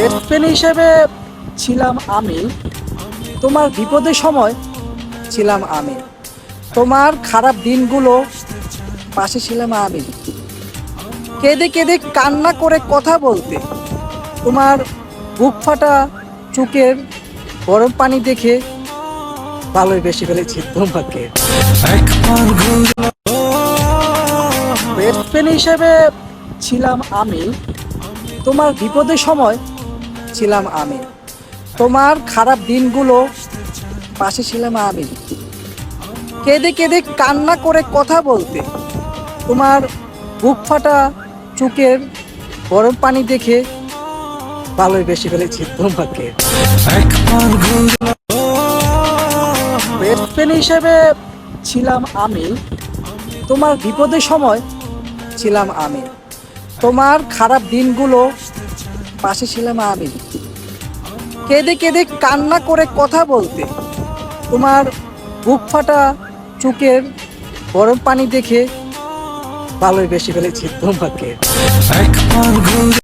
Best friend হিসেবে ছিলাম আমি, তোমার বিপদের সময় ছিলাম আমি, তোমার খারাপ দিনগুলো পাশে ছিলাম আমি, কেঁদে কেঁদে কান্না করে কথা বলতে, তোমার বুক ফাটা চোখের গরম পানি দেখে ভালোই বেশি ফেলেছি তোমাকে। বেস্ট ফ্রেন্ড হিসেবে ছিলাম আমি, তোমার বিপদের সময় ছিলাম আমি, তোমার খারাপ দিনগুলো পাশে ছিলাম আমি, কেঁদে কেঁদে কান্না করে কথা বলতে, তোমার বুক ফাটা চোখের গরম পানি দেখে ভালোই বেশি ফেলেছি তোমাকে। বেস্ট ফ্রেন্ড হিসেবে ছিলাম আমি, তোমার বিপদের সময় ছিলাম আমি, তোমার খারাপ দিনগুলো পাশে ছিলাম আমি, কেঁদে কেঁদে কান্না করে কথা বলতে, তোমার বুক ফাটা চোখের গরম পানি দেখে ভালোই বেশি ফেলেছি তোমাকে।